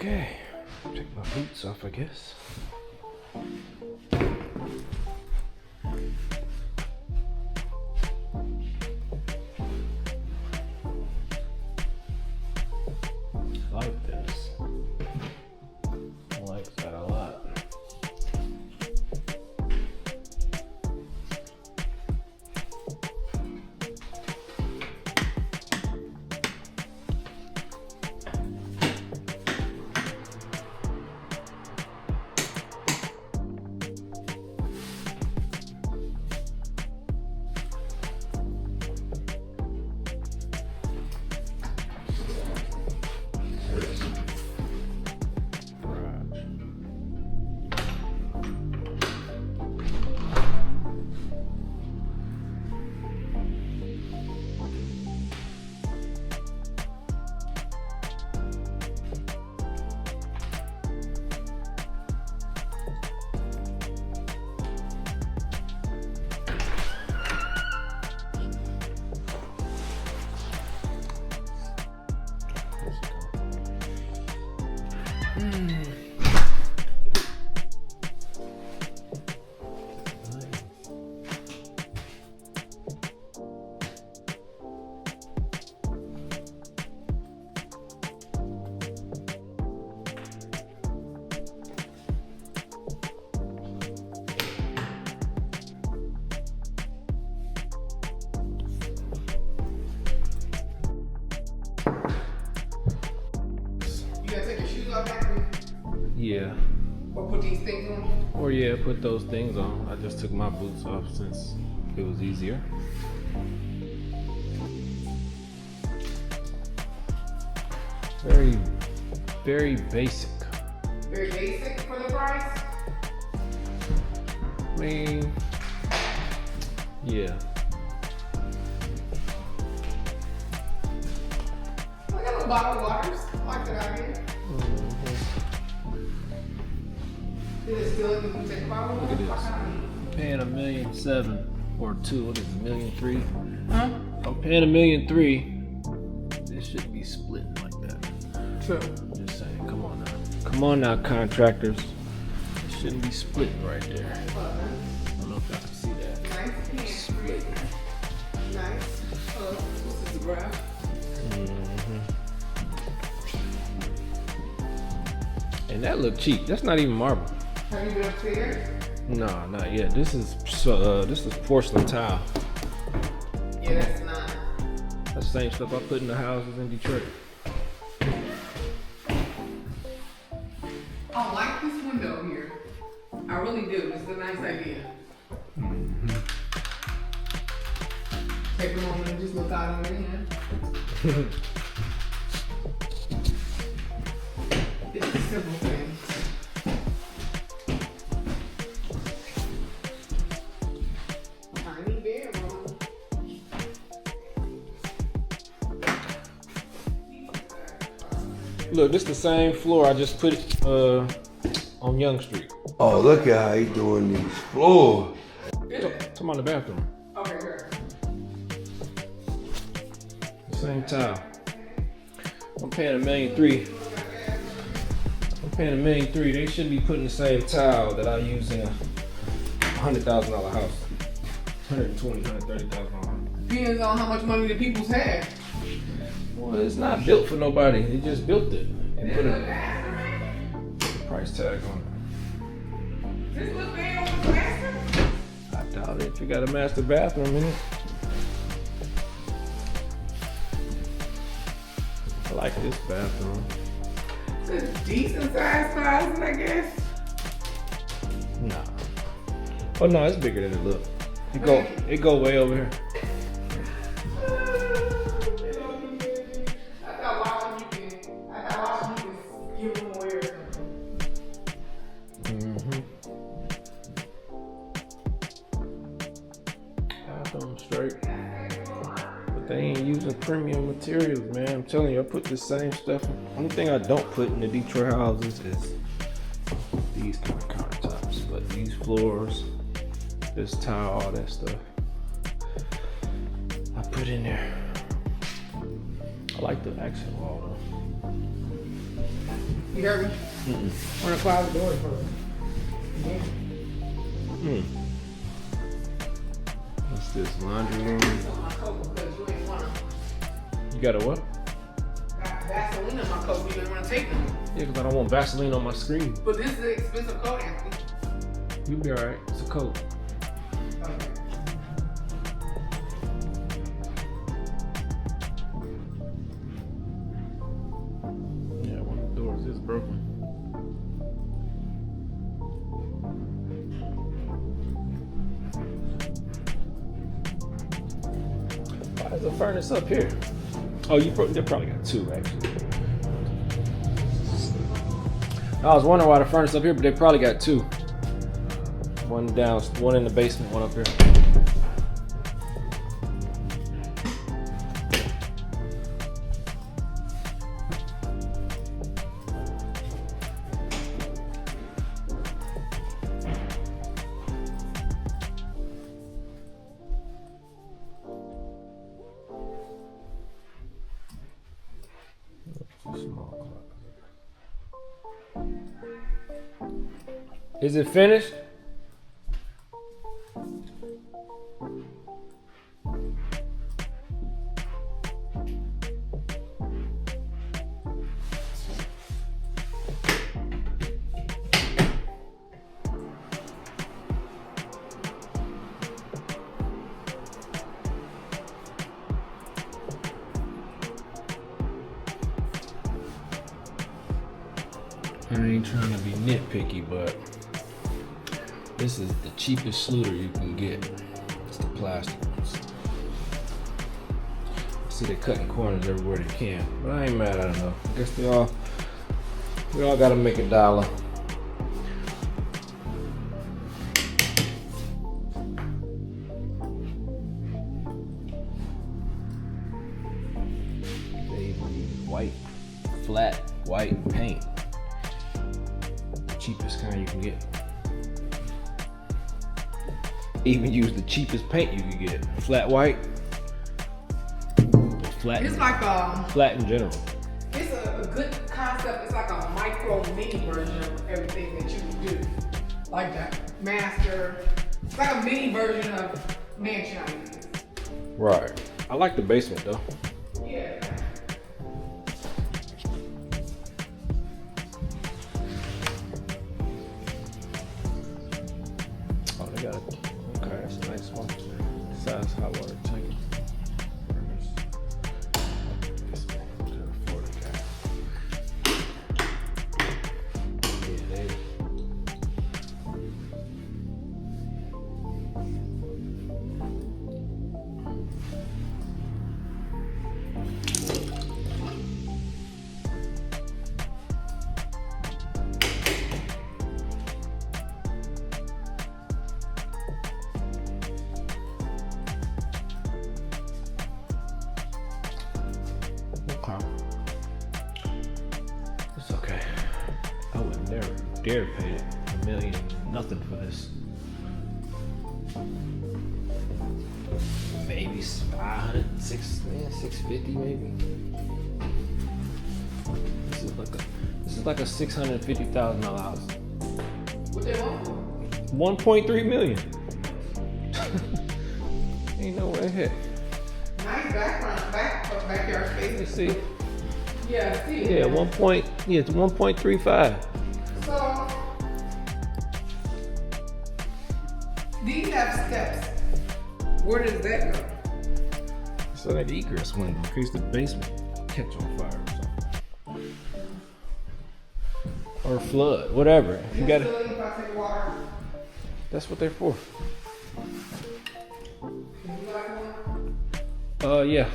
Okay, take my boots off, I guess. I like this. I like that a lot. Yeah. Or put these things on? Or yeah, put those things on. I just took my boots off since it was easier. Very, very basic. Very basic for the price? I mean, yeah. I got a bottle of waters. I like that idea. Is it still in the take a bottle of Look at water? this. I'm paying $1,700,000 or two. What is it, $1,300,000? Huh? I'm paying $1,300,000. This should be split like that. True. I'm just saying, come on now. Come on now, contractors. It shouldn't be split right there. I don't know if y'all can see that. Nice pantry. Split. Nice. This is the graph. And that looked cheap. That's not even marble. Have you been upstairs? No, not yet. This is porcelain tile. Yeah, that's not. That's the same stuff I put in the houses in Detroit. I like this window here. I really do. It's a nice idea. Take a moment and just look out over here. It's a simple thing. Tiny bedroom. Look, this the same floor I just put on Young Street. Oh, look at how he doing these floors. Come on, the bathroom. Okay, good. Same tile. I'm paying $1,300,000. I'm paying $1,300,000. They shouldn't be putting the same tile that I use in a $100,000 house. $120,000, $130,000. Depends on how much money the people's had. Well, it's not built for nobody. They just built it and put a price tag on This little bed on the master? it. I doubt it. If you got a master bathroom in it. I like this bathroom. It's a decent size closet, I guess. Nah. Oh no, it's bigger than it look. It go way over here. I thought watching you can give them away or something. Bathroom straight. But they ain't using premium materials, man. I'm telling you, I put the same stuff. Only thing I don't put in the Detroit houses is these kind of countertops. But these floors, this tile, all that stuff, I put in there. I like the accent wall though. You heard me? Want to close the door first. Yeah. What's this, laundry room? On my coat because you ain't want to. You got a what? Got Vaseline on my coat. You didn't want to take them. Yeah, because I don't want Vaseline on my screen. But this is an expensive coat, Anthony. You'll be alright. It's a coat. Okay. Yeah, one of the doors is broken. Why is the furnace up here? Oh, they probably got two actually. I was wondering why the furnace up here, but they probably got two. One down, one in the basement, one up here. Is it finished? I ain't trying to be nitpicky, but this is the cheapest sluter you can get. It's the plastic ones. See, they're cutting corners everywhere they can, but I ain't mad at them though. I guess we all gotta make a dollar. They even use white, flat white paint. The cheapest kind you can get. Even use the cheapest paint you can get. Flat white. Flat. It's like flat in general. It's a good concept. It's like a micro mini version of everything that you can do. Like that master. It's like a mini version of mansion ideas. Right. I like the basement though. Yeah. Oh, they got it. Okay, that's a nice one. Size hot water tank. This one to afford a guy. Yeah, they. It's okay. I would never dare pay $1 million nothing for this. Maybe 500, 650 maybe. This is like a $650,000 house. What they want? 1.3 million. Ain't no way heck. Nice backyard space. Let's see. Yeah, I see it. Yeah, it's 1.35. So these have steps. Where does that go? So that egress window in case the basement catch on fire or something. Or flood, whatever. If you got it, If I take water, that's what they're for. would you like one? Yeah.